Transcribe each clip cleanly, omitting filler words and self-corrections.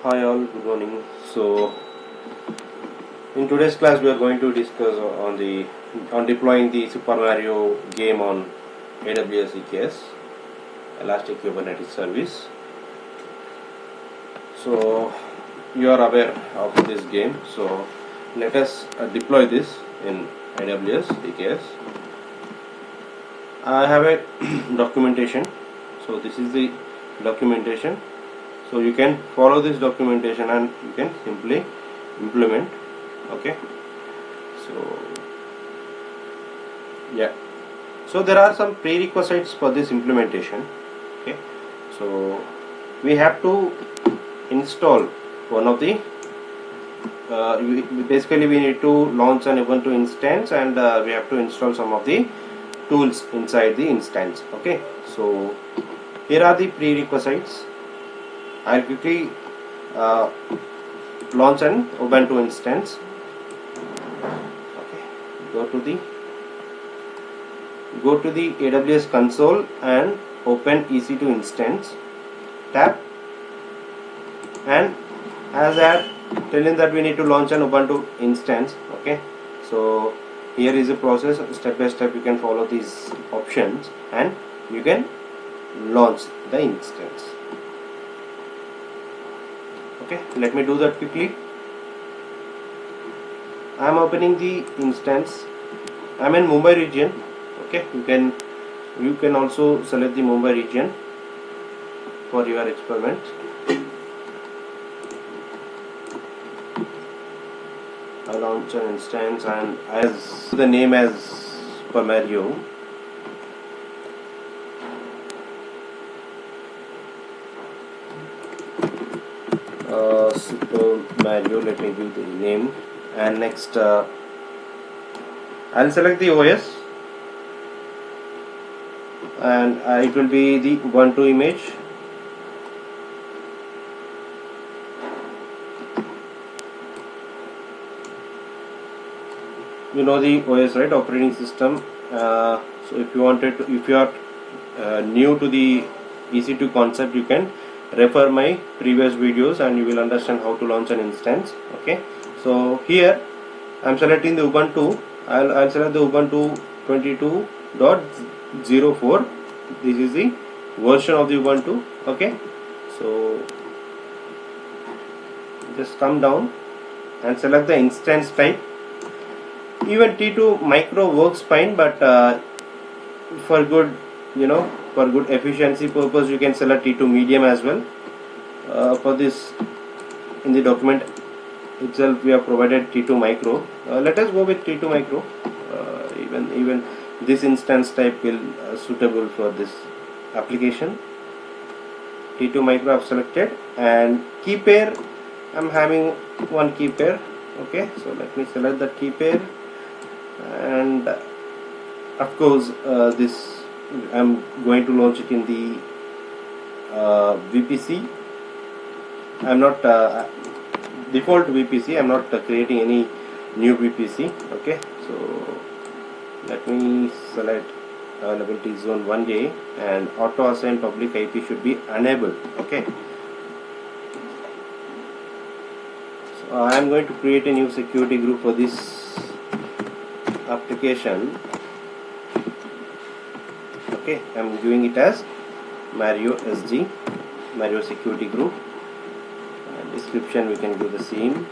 Hi all, good morning. So in today's class we are going to discuss on deploying the Super Mario game on AWS EKS Elastic Kubernetes service. So you are aware of this game. So let us deploy this in AWS EKS. I have a documentation. So this is the documentation. So you can follow this documentation and you can simply implement. Okay, so yeah, so there are some prerequisites for this implementation. Okay, so we have to install one of the basically we need to launch an Ubuntu instance, and we have to install some of the tools inside the instance. Okay, so here are the prerequisites. I'll quickly launch an Ubuntu instance. Go to the AWS console and open EC2 instance tab, and as I had telling that we need to launch an Ubuntu instance. Okay, so here is a process, step by step you can follow these options and you can launch the instance. Okay, let me do that quickly. I am opening the instance. I am in Mumbai region. Okay, you can also select the Mumbai region for your experiment. I launch an instance and as the name as Super Mario. Super Mario, let me give the name, and next I'll select the OS, and it will be the Ubuntu image. You know the OS, right? Operating system. So if you are new to the EC2 concept, you can refer my previous videos and you will understand how to launch an instance. Okay, so here I am selecting the Ubuntu. I'll select the Ubuntu 22.04. This is the version of the Ubuntu. Okay, so just come down and select the instance type. Even T2 micro works fine, but for good efficiency purpose you can select T2 medium as well. For this, in the document itself we have provided T2 micro. Let us go with T2 micro. Even this instance type will suitable for this application. T2 micro I have selected, and key pair I am having one key pair. Okay, so let me select the key pair, and of course this I am going to launch it in the VPC. I am not default VPC. I am not creating any new VPC. Okay, so let me select availability zone 1A, and auto assign public IP should be enabled. Okay, so I am going to create a new security group for this application. Okay, I am giving it as Mario SG, Mario security group, and description we can give the same.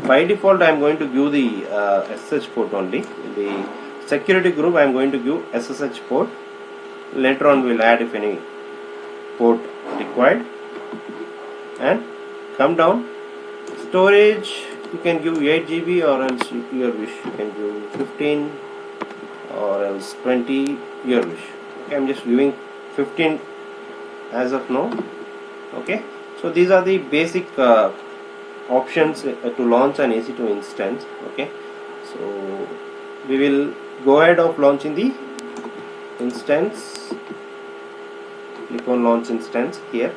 By default I am going to give the SSH port only. In the security group I am going to give SSH port. Later on we will add if any port required. And come down, storage you can give 8 GB or else your wish, you can give 15 or else 20, your wish. Okay, I am just giving 15 as of now. Okay, so these are the basic options to launch an EC2 instance. Okay, so we will go ahead of launching the instance. Click on launch instance here.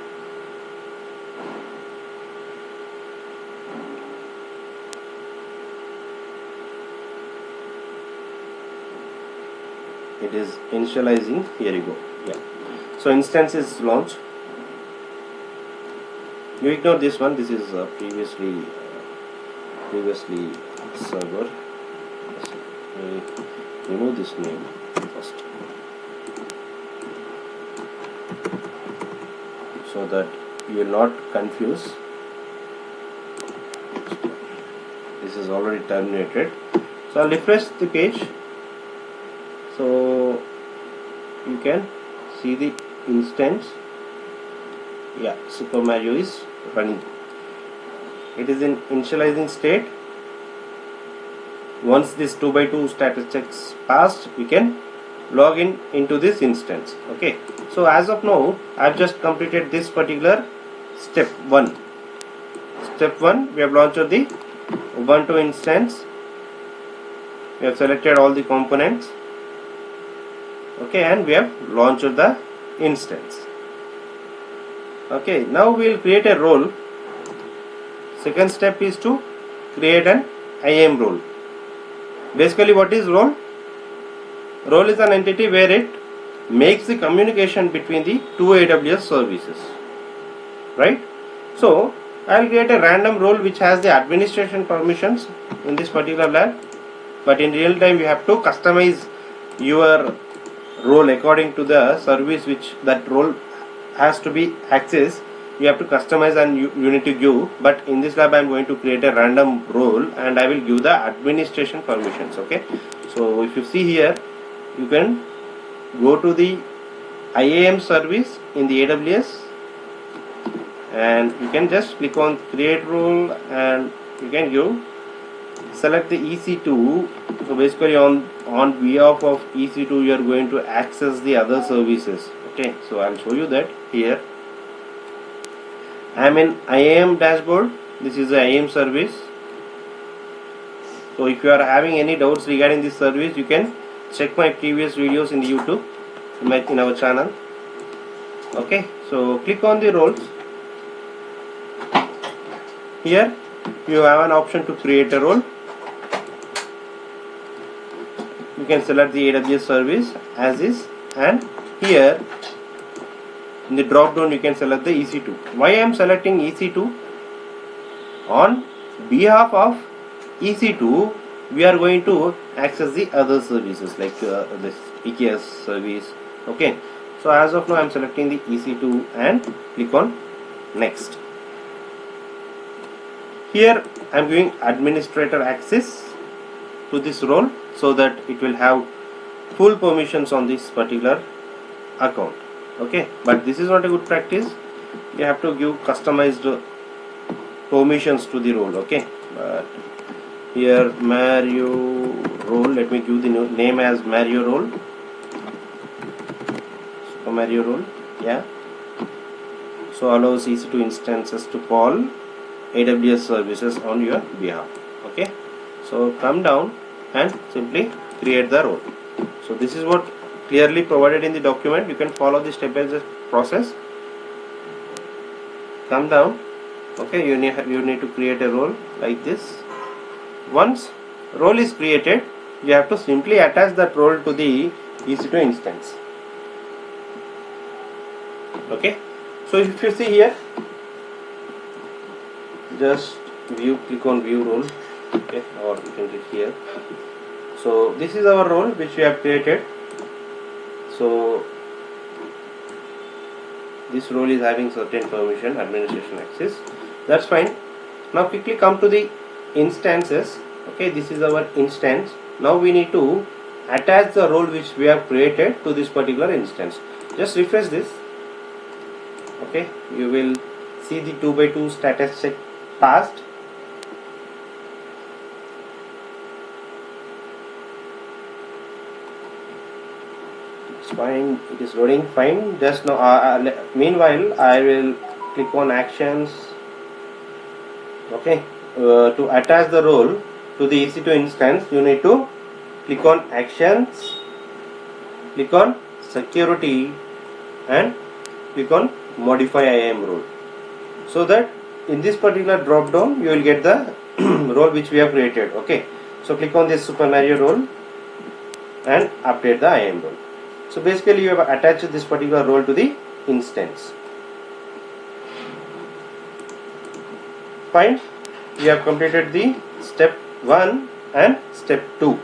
It is initializing. Here you go. Yeah, so instance is launched. You ignore this one. This is previously server. Remove this name first, so that you will not confuse. This is already terminated. So I'll refresh the page, so you can see the instance. Yeah, Super Mario is running. It is in initializing state. Once this 2x2 status checks passed, we can log in into this instance. Okay, so as of now I've just completed this particular step 1. Step 1, we have launched the Ubuntu instance. We have selected all the components. Okay, and we have launched the instance. Okay, now we will create a role. Second step is to create an IAM role. Basically, what is role? Role is an entity where it makes the communication between the two AWS services, right? So I will create a random role which has the administration permissions in this particular lab, but in real time you have to customize your role according to the service which that role has to be accessed. You have to customize and you need to give, but in this lab I am going to create a random role and I will give the administration permissions. Okay, so if you see here, you can go to the IAM service in the AWS and you can just click on create role and you can give, select the EC2. So basically on behalf of EC2 you are going to access the other services. Okay, so I'll show you that here. I am in IAM dashboard. This is the IAM service. So if you are having any doubts regarding this service, you can check my previous videos in the YouTube in our channel. Okay, so click on the roles. Here you have an option to create a role. You can select the AWS service as is, and here in the drop down you can select the EC2. Why I am selecting EC2? On behalf of EC2 we are going to access the other services like this EKS service. Okay, so as of now I am selecting the EC2 and click on next. Here I am giving administrator access to this role so that it will have full permissions on this particular account. Okay, but this is not a good practice. You have to give customized permissions to the role. Okay, but here Mario role, let me give the name as Mario role, Super Mario role. Yeah, so allows EC2 instances to call AWS services on your behalf. Okay, so come down and simply create the role. So this is what clearly provided in the document. You can follow the step by step process. Come down. Okay, you need to create a role like this. Once role is created, you have to simply attach that role to the EC2 instance. Okay, so if you see here, just click on view role. Okay, or you can click here. So this is our role which we have created. So this role is having certain permission, administration access. That's fine. Now quickly come to the instances. Okay, this is our instance. Now we need to attach the role which we have created to this particular instance. Just refresh this. Okay, you will see the 2x2 status check passed. It's fine, it is loading fine. Just now meanwhile I will click on actions. Okay, to attach the role to the EC2 instance, you need to click on actions, click on security and click on modify IAM role, so that in this particular drop down you will get the role which we have created. Okay, so click on this Super Mario role and update the IAM role. So basically you have attached this particular role to the instance. Fine. We have completed the step 1 and step 2.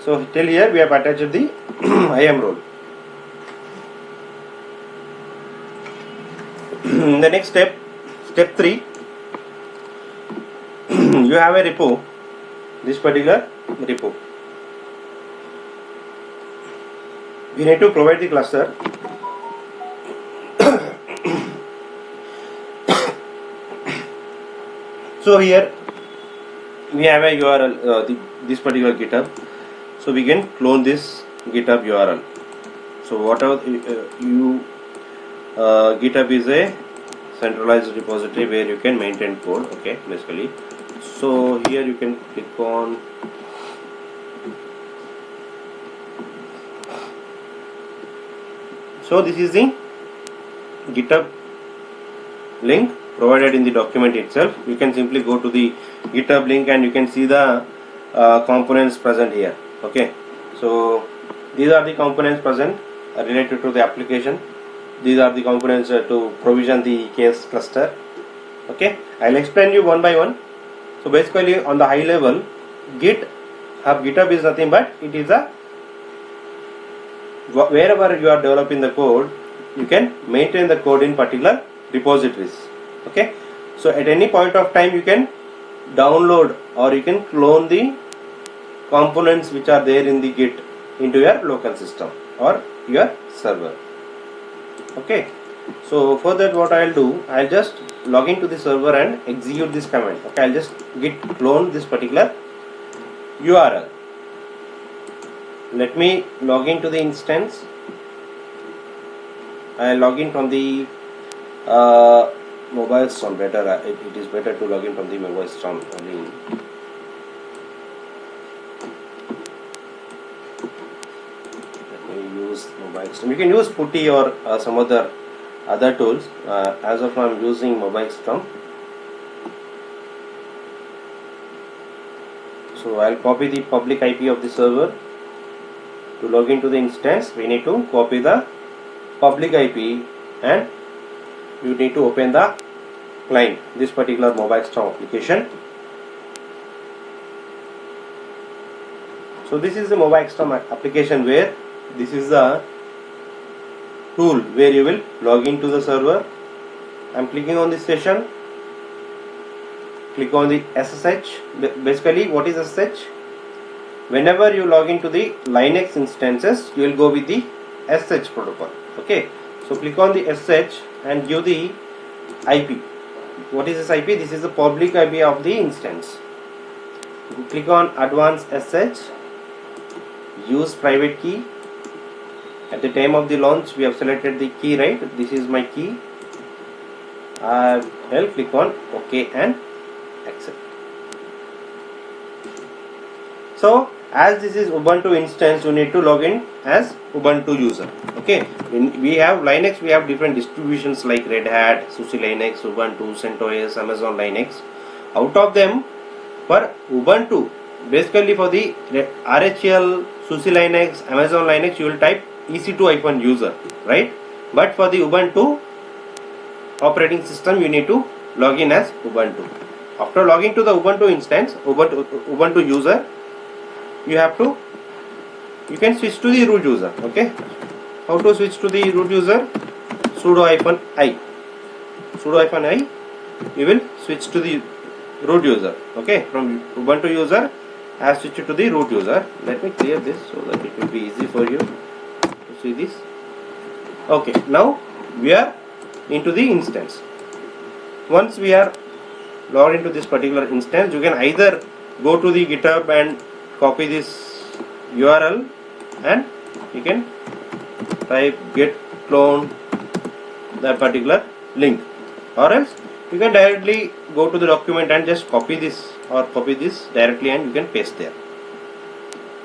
So till here we have attached the IAM role. The next step, step 3, you have a repo, this particular repo. We need to provide the cluster. So here we have a URL, this particular GitHub. So we can clone this GitHub URL. So whatever GitHub is a centralized repository where you can maintain code. Okay, basically. So here you can click on so this is the GitHub link provided in the document itself. You can simply go to the GitHub link and you can see the components present here. Okay, so these are the components present related to the application. These are the components to provision the case cluster. Okay, I'll explain you one by one. So basically on the high level, GitHub is nothing but it is a wherever you are developing the code, you can maintain the code in particular repositories. Okay, so at any point of time you can download or you can clone the components which are there in the Git into your local system or your server. Okay, so for that what I'll do, I'll just log into the server and execute this command. Okay, I'll just git clone this particular URL. Let me log into the instance. I'll log in from the mobile storm. Better, it is better to log in from the mobile storm only. Mobile storm. You can use Putty or some other tools. As of now, I'm using mobile storm. So I'll copy the public IP of the server. To log into the instance, we need to copy the public IP and you need to open the client, this particular mobile storm application. So this is the mobile storm application where this is the tool where you will log into the server. I'm clicking on this session. Click on the SSH. Basically, what is SSH? Whenever you log into the Linux instances, you will go with the SSH protocol. Okay, so click on the SSH and give the IP. What is this IP? This is the public IP of the instance. Click on Advanced SSH. Use private key. At the time of the launch, we have selected the key, right? This is my key. I'll click on OK and accept. So, as this is Ubuntu instance, you need to log in as Ubuntu user. Okay. When we have Linux, we have different distributions like Red Hat, SUSE Linux, Ubuntu, CentOS, Amazon Linux. Out of them, for Ubuntu, basically for the RHEL, SUSE Linux, Amazon Linux, you will type EC2-user, right? But for the Ubuntu operating system, you need to log in as Ubuntu. After logging to the Ubuntu instance, Ubuntu user, you can switch to the root user. Okay, how to switch to the root user? Sudo-i. Sudo-i, you will switch to the root user. Okay, from Ubuntu user, I have switched to the root user. Let me clear this so that it will be easy for you to see this. Okay, now we are into the instance. Once we are logged into this particular instance, you can either go to the GitHub and copy this URL and you can type git clone that particular link, or else you can directly go to the document and just copy this or copy this directly and you can paste there.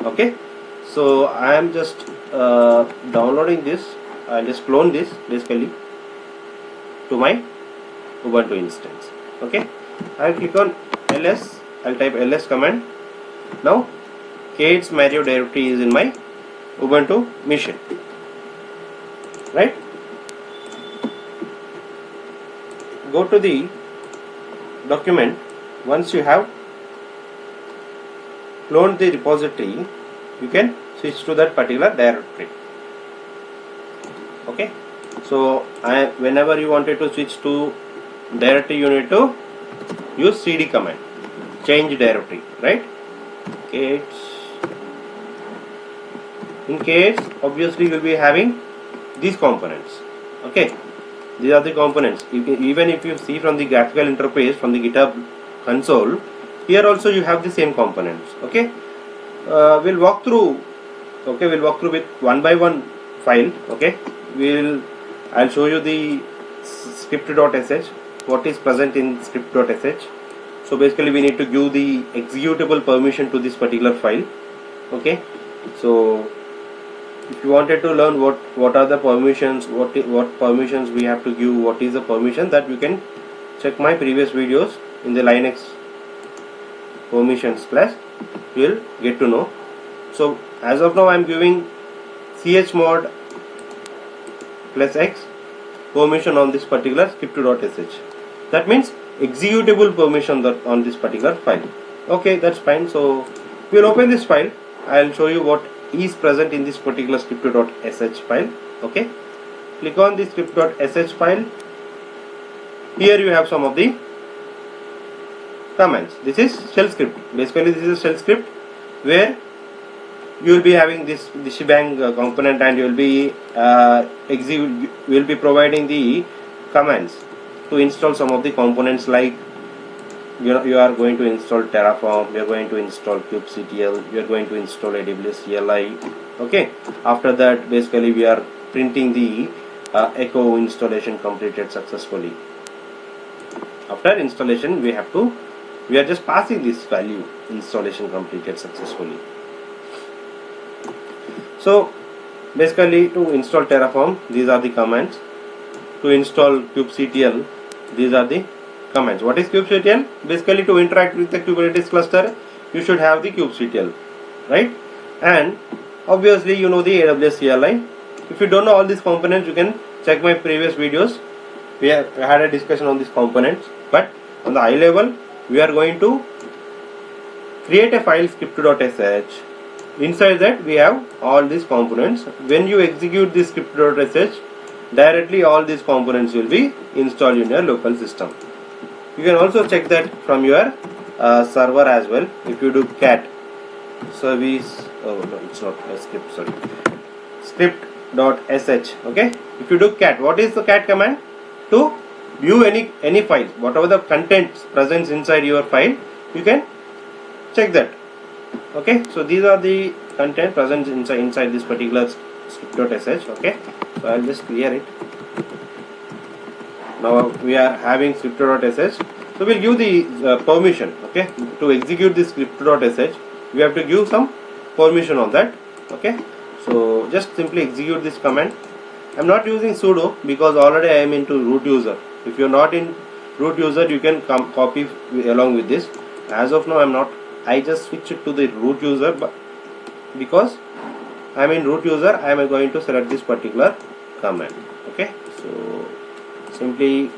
Okay, so I am just downloading this. I'll just clone this basically to my Ubuntu instance. Okay, I'll click on ls. I'll type ls command. Now Kate's Mario directory is in my Ubuntu machine, right? go to the document. Once you have cloned the repository, you can switch to that particular directory. Okay, so whenever you wanted to switch to directory, you need to use cd command, change directory, right? In case obviously you will be having these components. Okay, these are the components. Even if you see from the graphical interface from the GitHub console, here also you have the same components. Okay, we'll walk through. Okay, we'll walk through with one by one file. Okay, I'll show you the script.sh, what is present in script.sh. So basically we need to give the executable permission to this particular file. Okay, so if you wanted to learn what are the permissions, what permissions we have to give, what is the permission, that you can check my previous videos in the Linux permissions class. You will get to know. So as of now I am giving chmod plus x permission on this particular script.sh. That means executable permission on this particular file. Okay, that's fine. So we'll open this file. I'll show you what is present in this particular script.sh file. Okay, click on the script.sh file. Here you have some of the commands. This is shell script. Basically this is a shell script where you will be having this shebang component, and you will be providing the commands to install some of the components, like you are going to install Terraform, you are going to install kubectl, you are going to install AWS CLI. Okay, after that basically we are printing the echo installation completed successfully. After installation we are just passing this value, installation completed successfully. So basically to install Terraform, these are the commands. To install kubectl, these are the commands. What is kubectl? Basically to interact with the Kubernetes cluster, you should have the kubectl, right? And obviously you know the AWS CLI. If you don't know all these components, you can check my previous videos. We had a discussion on these components, but on the high level we are going to create a file script.sh. Inside that we have all these components. When you execute this script.sh, directly all these components will be installed in your local system. You can also check that from your server as well. If you do cat service, oh no, it's not a script, sorry, script.sh. okay, if you do cat, what is the cat command? To view any file, whatever the contents present inside your file, you can check that. Okay, so these are the content present inside this particular script.sh. okay, so I'll just clear it. Now we are having script.sh, so we'll give the permission. Okay, to execute this script.sh, we have to give some permission on that. Okay, so just simply execute this command. I'm not using sudo because already I am into root user. If you're not in root user, you can copy along with this. As of now I'm not, I just switch it to the root user, but because I'm in root user, I am going to select this particular command. Okay, so simply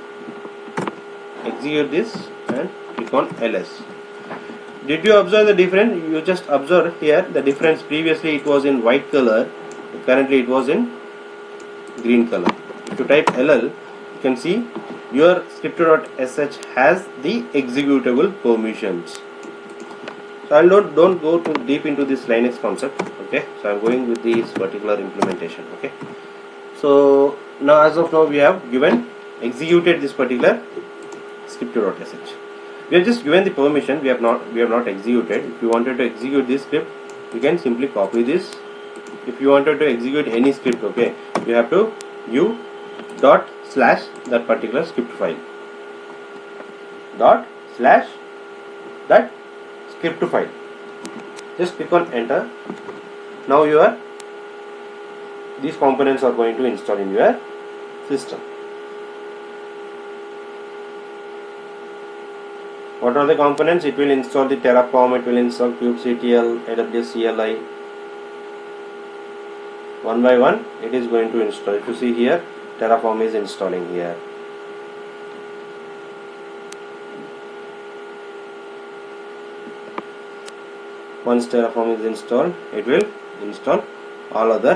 execute this and click on ls. Did you observe the difference? You just observe here the difference. Previously it was in white color, currently it was in green color. If you type ll, you can see your script.sh has the executable permissions. So I don't go too deep into this Linux concept. Okay, so I'm going with this particular implementation. Okay, so now as of now we have executed this particular script.sh. We have just given the permission. We have not executed. If you wanted to execute this script, you can simply copy this. If you wanted to execute any script, okay, you have to u dot slash that particular script file, dot slash that script file. Just click on enter. Now these components are going to install in your system. What are the components? It will install the Terraform, it will install kubectl, AWS CLI. One by one it is going to install. If you see here, Terraform is installing here. once Terraform is installed, it will install all other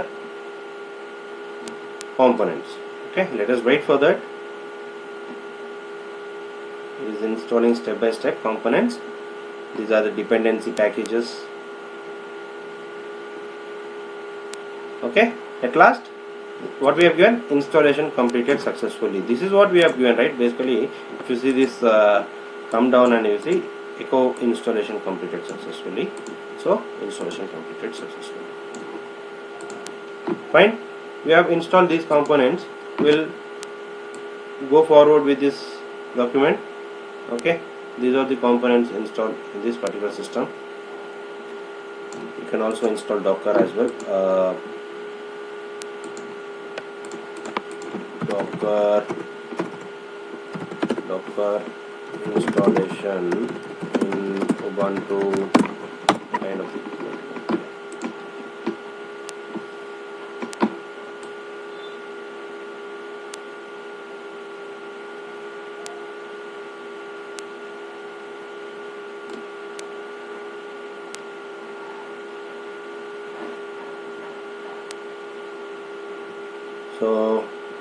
components. Okay, let us wait for that. It is installing step by step components. These are the dependency packages. Okay, at last what we have given, installation completed successfully. This is what we have given, right? Basically, if you see this, come down and you see echo installation completed successfully. So installation completed successfully. Fine, we have installed these components. We'll go forward with this document. Okay, these are the components installed in this particular system. You can also install Docker as well. Docker installation in Ubuntu kind of thing. So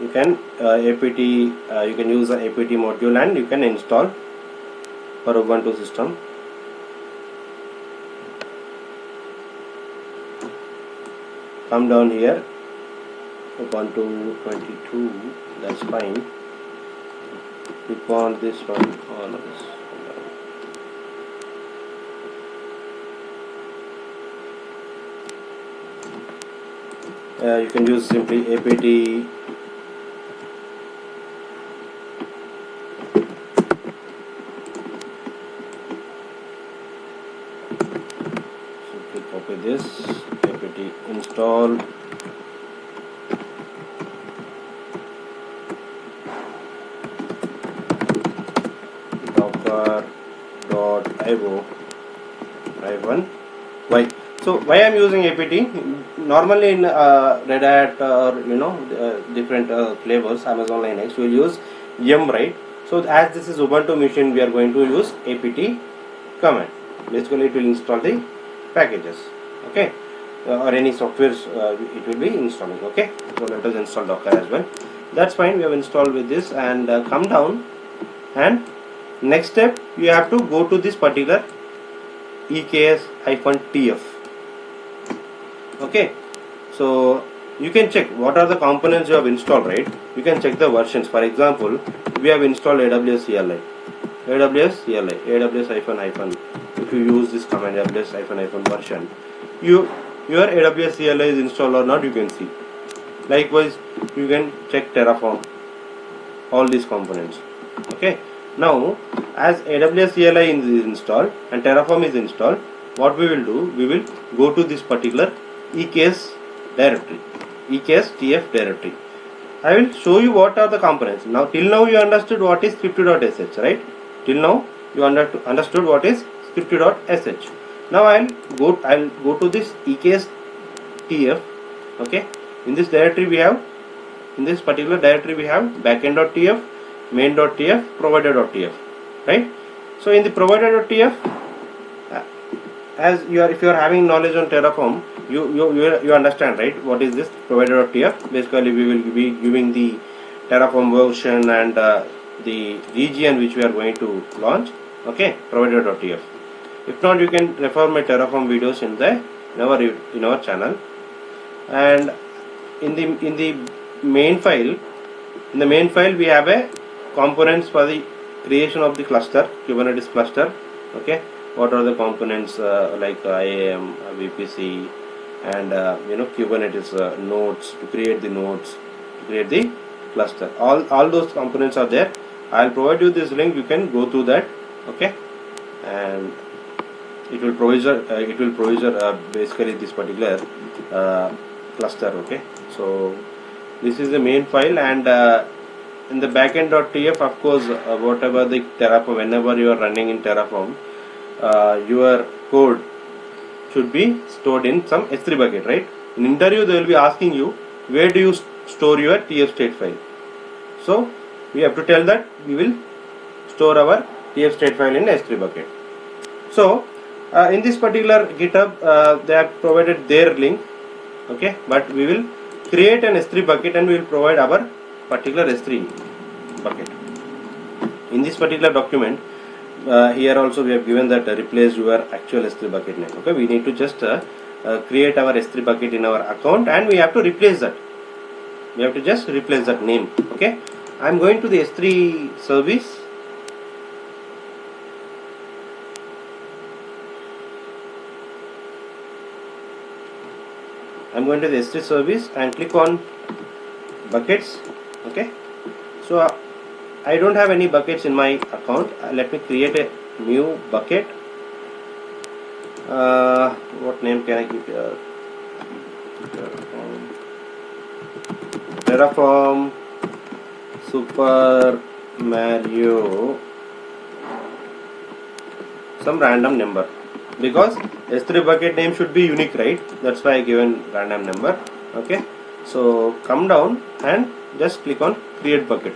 you can apt you can use the apt module and you can install for Ubuntu system. Come down here, Ubuntu 22, that's fine. Click on this one, on this. You can use simply apt simply copy this, apt install docker.io -y. So why I am using apt? Normally in Red Hat or different flavors, Amazon Linux, we will use yum, right? So as this is Ubuntu machine, we are going to use apt command. Basically, it will install the packages. Okay, or any software it will be installing. Okay, so let us install Docker as well. That's fine. We have installed with this, and come down, and next step you have to go to this particular eks-tf. Okay, so you can check what are the components you have installed, right? You can check the versions. For example, we have installed AWS CLI, AWS -. If you use this command AWS -, version, your AWS CLI is installed or not, you can see. Likewise, you can check Terraform, all these components. Okay, now as AWS CLI is installed and Terraform is installed, what we will do, we will go to this particular EKS directory, EKS-TF directory. I will show you what are the components. Now, till now you understood what is script.sh, right? Till now you understood what is script.sh. Now I'll go to this EKS-TF. Okay, in this directory we have, in this particular directory we have backend.tf, main.tf, provider.tf, right? So in the provider.tf, as if you are having knowledge on Terraform, you understand, right? What is this provider.tf? Basically, we will be giving the Terraform version and the region which we are going to launch. Okay, provider.tf. If not, you can refer my Terraform videos in our channel. And in the main file, we have a components for the creation of the cluster, Kubernetes cluster. Okay, what are the components like IAM, VPC, and Kubernetes nodes, to create the nodes, to create the cluster. All those components are there. I'll provide you this link. You can go through that. Okay, and it will provision basically this particular cluster. Okay, so this is the main file, and in the backend.tf, of course, whatever the Terraform, whenever you are running in Terraform, your code should be stored in some S3 bucket, right? In interview, they will be asking you, where do you store your TF state file? So we have to tell that we will store our TF state file in S3 bucket. So In this particular GitHub, they have provided their link, okay, but we will create an S3 bucket and we will provide our particular S3 bucket. In this particular document, here also we have given that replace your actual S3 bucket name. Okay, we need to just create our S3 bucket in our account and we have to replace that. We have to just replace that name. Okay, I am going to the S3 service. I am going to the S3 service and click on buckets. Okay, so I don't have any buckets in my account. Let me create a new bucket. What name can I give here? Terraform Super Mario, some random number, because S3 bucket name should be unique, right? That's why I given random number. Okay, so come down and just click on create bucket.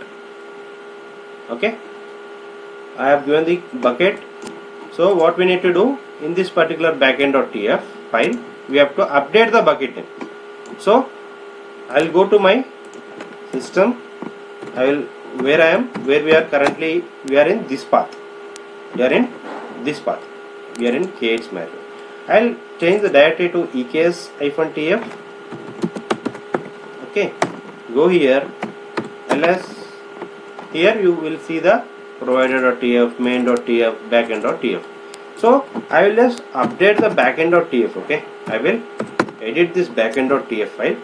Okay, I have given the bucket. So what we need to do in this particular backend.tf file, we have to update the bucket name. So I'll go to my system. I will where we are currently, we are in this path. We are in this path. We are in KH Mario. I'll change the directory to eks-tf. Okay, go here, ls. Here you will see the provider.tf, main.tf, backend.tf. So I will just update the backend.tf. Okay, I will edit this backend.tf file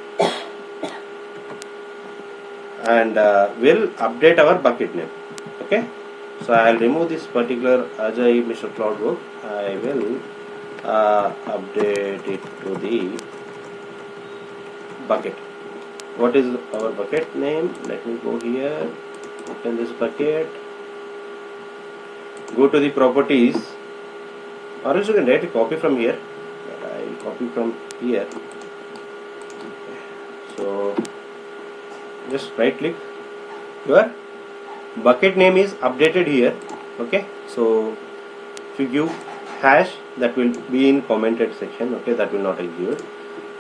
and will update our bucket name. Okay, so I will remove this particular Ajay Mr.CloudTech. I will update it to the bucket. What is our bucket name? Let me go here, open this bucket, go to the properties, or else you can directly copy from here, but I will copy from here. So just right click, your bucket name is updated here. Okay, so if you give hash, that will be in commented section. Okay, that will not execute.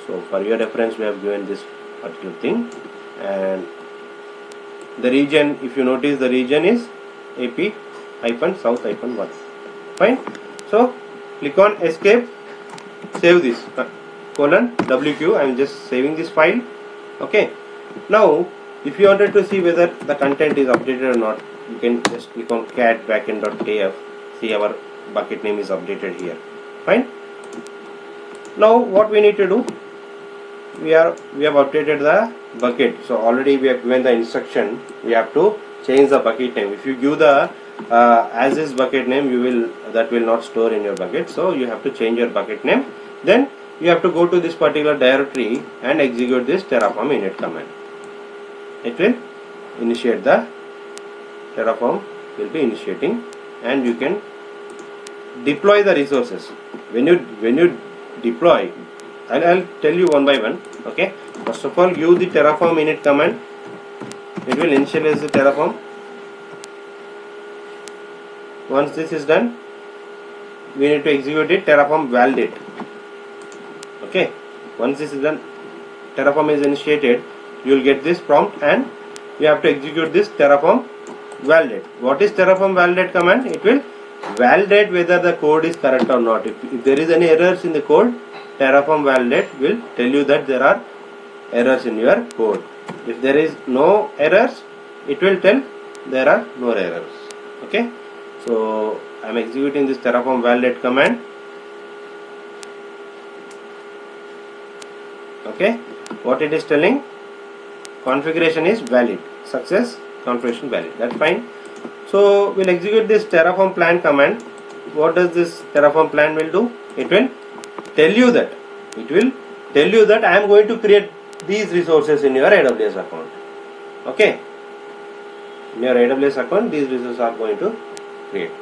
So for your reference, we have given this particular thing, and the region, if you notice, the region is AP-South-1. Fine. So click on escape, save this :WQ. I am just saving this file. Okay. Now if you wanted to see whether the content is updated or not, you can just click on cat backend.tf. See, our bucket name is updated here. Fine. Now what we need to do, we have updated the bucket. So already we have given the instruction, we have to change the bucket name. If you give the as is bucket name, that will not store in your bucket. So you have to change your bucket name. Then you have to go to this particular directory and execute this terraform init command. It will initiate the terraform, will be initiating, and you can deploy the resources. When you deploy, I'll tell you one by one. Okay, first of all, use the terraform init command. It will initialize the terraform. Once this is done, we need to execute it, terraform validate. Okay, once this is done, terraform is initiated, you will get this prompt and you have to execute this terraform validate. What is terraform validate command? It will validate whether the code is correct or not. If there is any errors in the code, terraform validate will tell you that there are errors in your code. If there is no errors, it will tell there are no errors. Okay, so I am executing this terraform validate command. Okay, what it is telling, configuration is valid, success, configuration valid. That's fine. So we'll execute this terraform plan command. What does this terraform plan will do? It will tell you that I am going to create these resources in your AWS account. Okay, in your AWS account, these resources are going to create.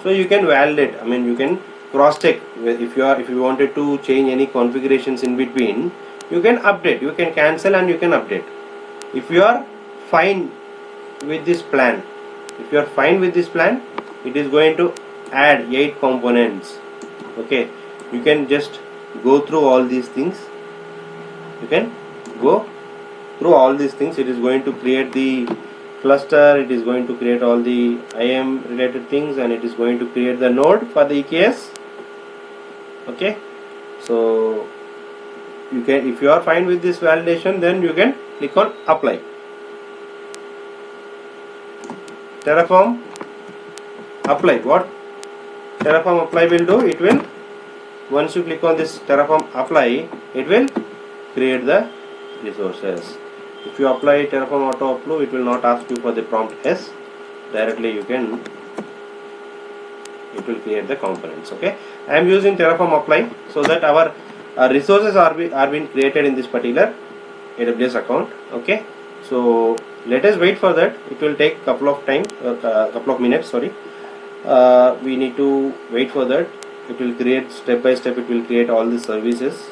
So you can validate. I mean, you can cross check if you wanted to change any configurations in between. You can update, you can cancel, and you can update. If you are fine with this plan, it is going to add 8 components Okay, you can just go through all these things. You can go through all these things. It is going to create the cluster, it is going to create all the IAM related things, and it is going to create the node for the EKS. Okay, so you can, if you are fine with this validation, then you can click on apply. Terraform apply. What Terraform apply will do, it will, once you click on this Terraform apply, it will create the resources. If you apply Terraform auto upload, it will not ask you for the prompt S. Directly you can, it will create the components. Okay, I am using Terraform apply so that our resources are being created in this particular AWS account. Okay, so let us wait for that. It will take couple of minutes. Sorry, we need to wait for that. It will create step by step. It will create all the services.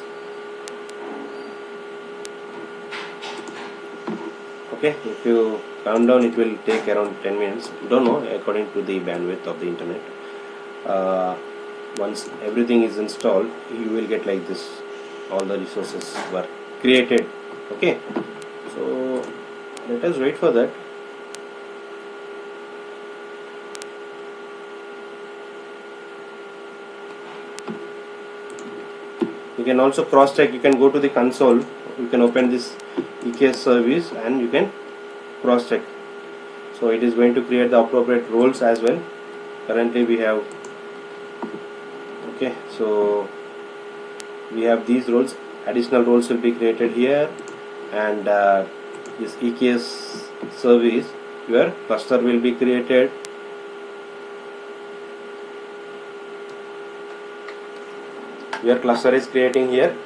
Okay, if you count down, it will take around 10 minutes. Don't know, according to the bandwidth of the internet. Once everything is installed, you will get like this. All the resources were created. Okay, so let us wait for that. You can also cross check. You can go to the console. You can open this EKS service and you can cross check. So it is going to create the appropriate roles as well. Currently we have, okay, so we have these roles. Additional roles will be created here, and this EKS service, your cluster will be created. Your cluster is creating here.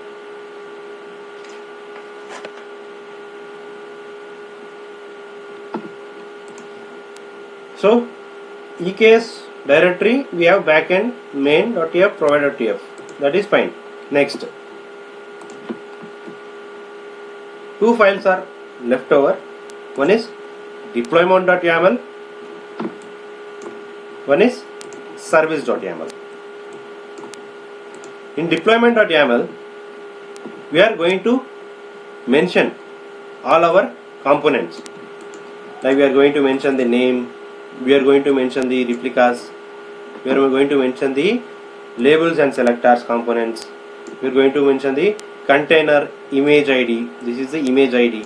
So EKS directory, we have backend main.tf, provide.tf. That is fine. Next, two files are left over. One is deployment.yaml, one is service.yaml. In deployment.yaml, we are going to mention all our components. Like we are going to mention the name, we are going to mention the replicas, we are going to mention the labels and selectors components, we are going to mention the container image ID. This is the image ID,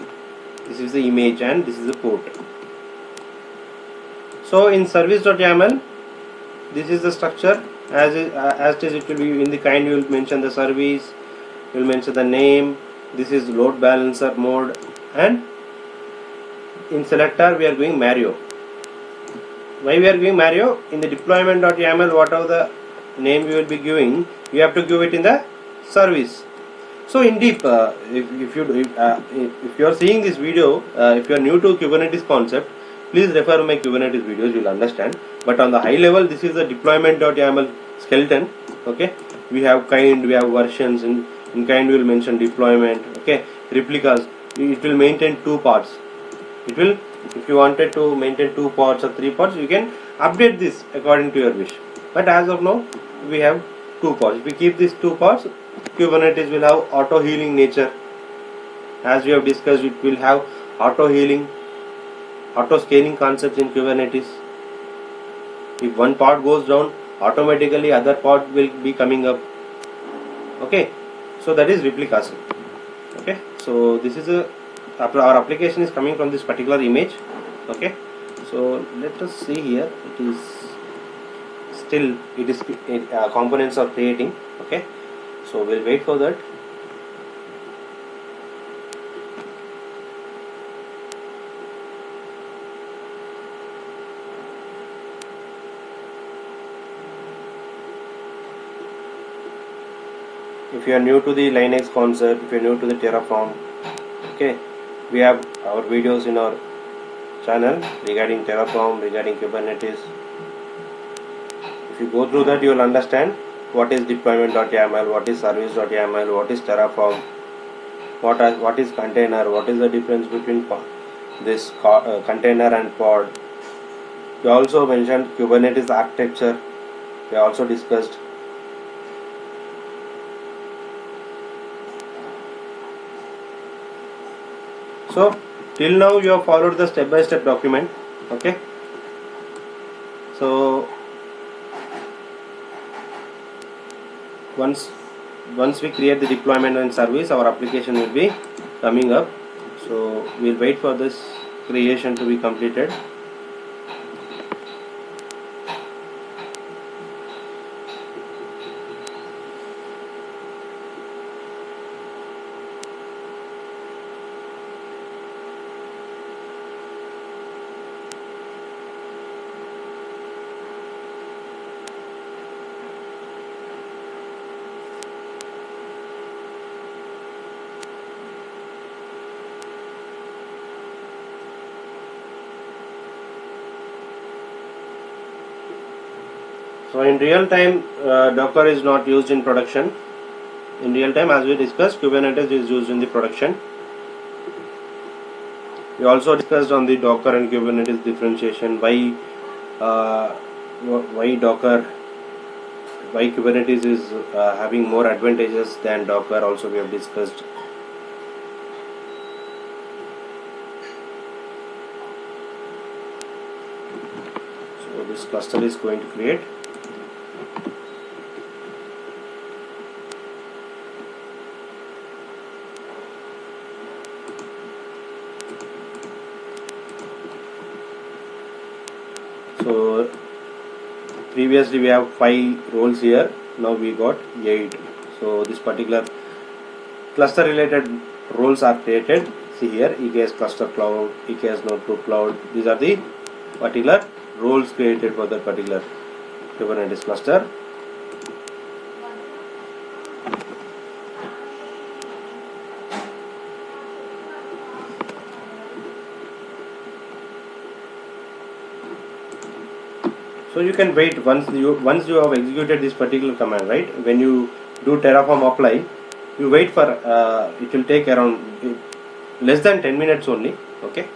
this is the image, and this is the port. So in service.yaml, this is the structure. As it is, it will be in the kind. You will mention the service, you will mention the name. This is load balancer mode, and in selector we are going Mario. Why we are giving Mario? In the deployment.yaml, whatever the name you will be giving, you have to give it in the service. So in deep, if you are seeing this video, if you are new to Kubernetes concept, please refer my Kubernetes videos, you will understand. But on the high level, this is the deployment.yaml skeleton. Okay, we have kind, we have versions. In kind we will mention deployment. Okay, replicas, it will maintain two parts. It will, if you wanted to maintain 2 parts or 3 parts, you can update this according to your wish. But as of now, we have 2 parts. If we keep these 2 parts, Kubernetes will have auto healing nature. As we have discussed, it will have auto healing, auto scaling concepts in Kubernetes. If one part goes down, automatically other part will be coming up. Okay, so that is replicas. Okay, so this is our application is coming from this particular image. Okay, so let us see here. It is still, components are creating. Okay, so we'll wait for that. If you are new to the Linux concept, if you are new to the Terraform, okay, we have our videos in our channel regarding Terraform, regarding Kubernetes. If you go through that, you will understand what is deployment.yaml, what is service.yaml, what is Terraform, what is container, what is the difference between this container and pod. We also mentioned Kubernetes architecture. We also discussed. So till now you have followed the step-by-step document. Okay. So once we create the deployment and service, our application will be coming up. So we'll wait for this creation to be completed. So in real time, Docker is not used in production. In real time, as we discussed, Kubernetes is used in the production. We also discussed on the Docker and Kubernetes differentiation, why Kubernetes is having more advantages than Docker. Also, we have discussed. So this cluster is going to create. So previously we have 5 roles here, now we got 8. So this particular cluster related roles are created. See here, EKS cluster cloud, EKS notebook cloud. These are the particular roles created for that particular Kubernetes cluster. So you can wait once you have executed this particular command, right? When you do Terraform apply, you wait for it will take around less than 10 minutes only. Okay.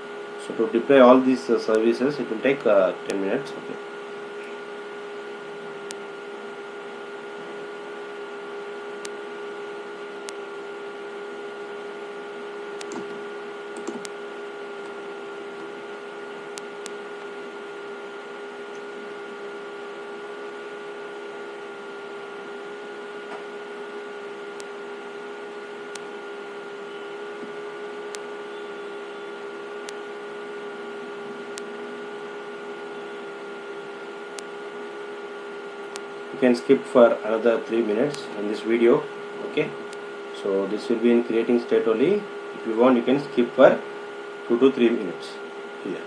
So to deploy all these services, it will take 10 minutes. Okay. You can skip for another 3 minutes in this video. Okay, so this will be in creating state only. If you want, you can skip for 2 to 3 minutes here.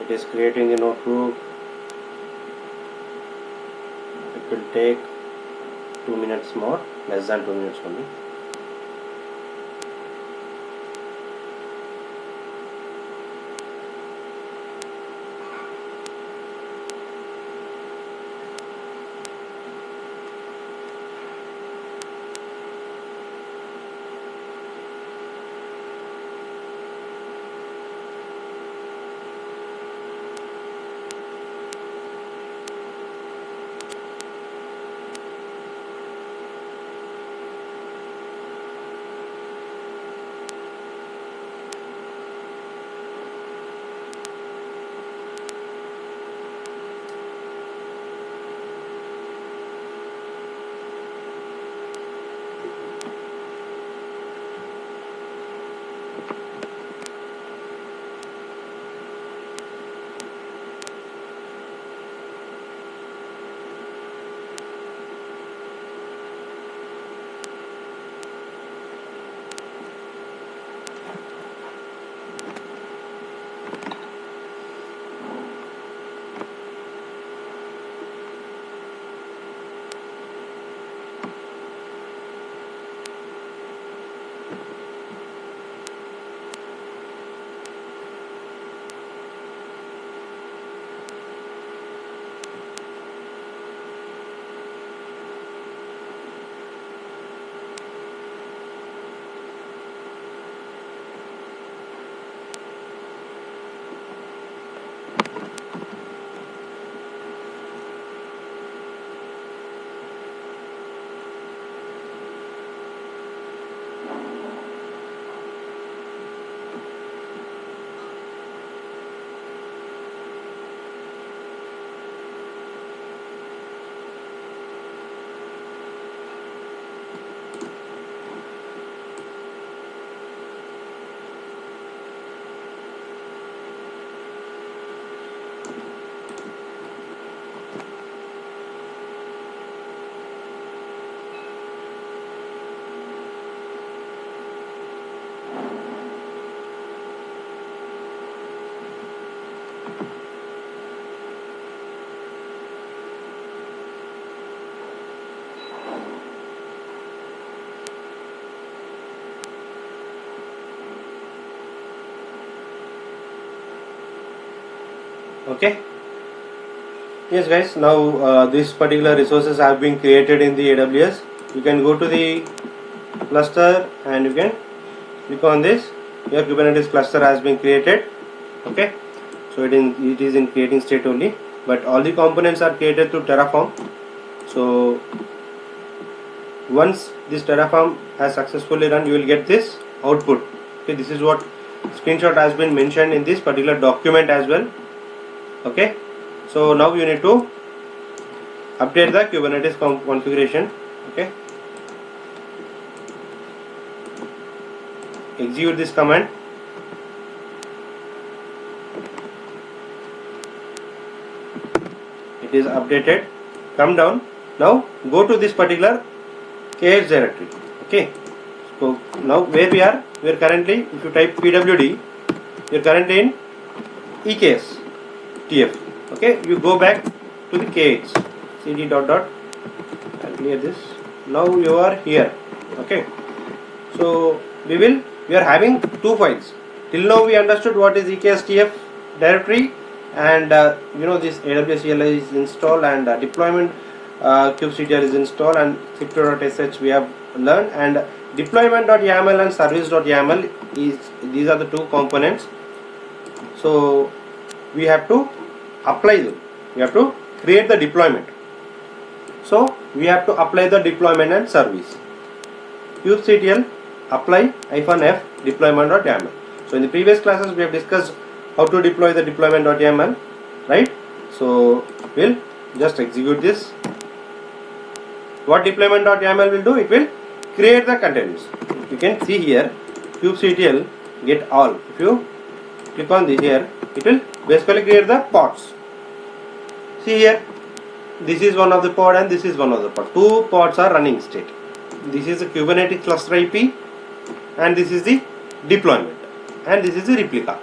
It is creating a notebook. It will take 2 minutes more, less than 2 minutes only. Okay. Yes guys, now these particular resources have been created in the AWS. You can go to the cluster and you can click on this. Your Kubernetes cluster has been created. Okay, so it is in creating state only, but all the components are created through Terraform. So once this Terraform has successfully run, you will get this output. Okay, this is what screenshot has been mentioned in this particular document as well. Okay, so now you need to update the Kubernetes configuration. Okay, execute this command. It is updated. Come down. Now go to this particular KH directory. Okay, so now where we are currently, if you type pwd, you are currently in EKS TF. Okay, you go back to the KH cd dot dot. I'll clear this. Now you are here. Okay, so we are having two files. Till now we understood what is EKS TF directory, and this AWS ELI is installed, and deployment kubectl is installed, and crypto.sh we have learned, and deployment.yaml and service.yaml these are the two components. So we have to apply them. We have to create the deployment. So we have to apply the deployment and service. kubectl apply -f deployment.yaml. So in the previous classes we have discussed how to deploy the deployment.yaml, right? So we'll just execute this. What deployment.yaml will do? It will create the containers. You can see here kubectl get all. If you click on this here, it will basically create the pods. See here, this is one of the pod and this is one of the pod. Two pods are running state. This is the Kubernetes cluster IP and this is the deployment and this is the replica.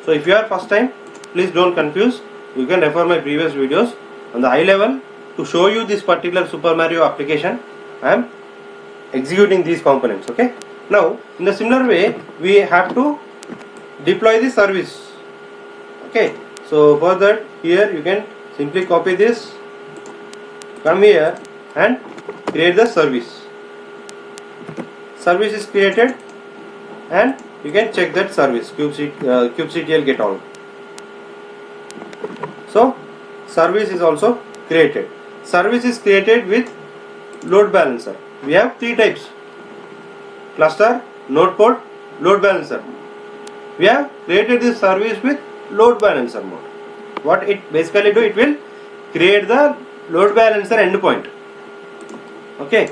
So if you are first time, please don't confuse. You can refer my previous videos. On the high level, to show you this particular Super Mario application, I am executing these components. Okay. Now in the similar way, we have to deploy the service. Okay. So for that, here you can simply copy this, come here and create the service. Service is created and you can check that service kubectl get all. So service is also created. Service is created with load balancer. We have three types: cluster, node pod, load balancer. We have created this service with load balancer mode. What it basically do? It will create the load balancer endpoint. Okay,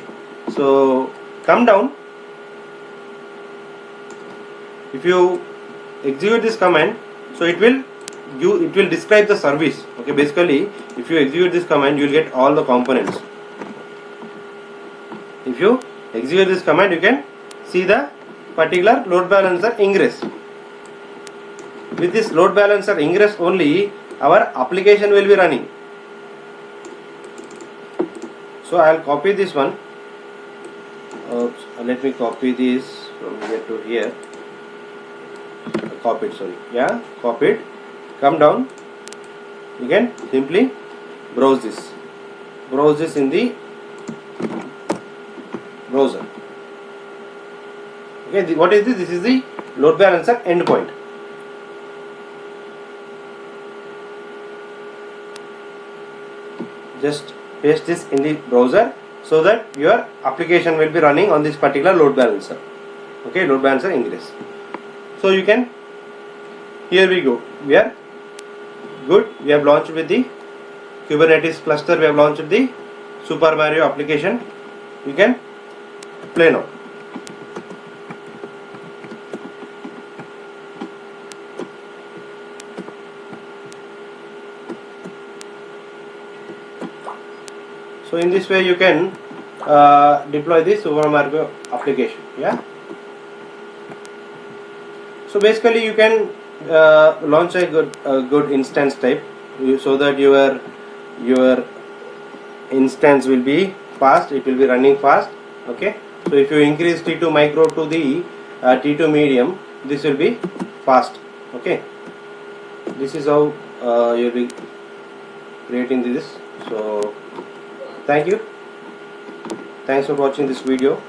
so come down. If you execute this command, so it will describe the service. Okay, basically if you execute this command, you will get all the components. If you execute this command, you can see the particular load balancer ingress. With this load balancer ingress only, our application will be running. So I will copy this one. Let me copy this from here to here. Copy it, sorry. Yeah, copy it. Come down. You can simply browse this. Browse this in the browser. Okay, what is this? This is the load balancer endpoint. Just paste this in the browser so that your application will be running on this particular load balancer. Okay, load balancer ingress. So you can, here we go. We are good. We have launched with the Kubernetes cluster. We have launched the Super Mario application. You can play now. So in this way you can deploy this Super Mario application. Yeah. So basically you can launch a good instance type, so that your instance will be fast. It will be running fast. Okay. So if you increase T2 micro to the T2 medium, this will be fast. Okay. this is how you'll be creating this. So thanks for watching this video.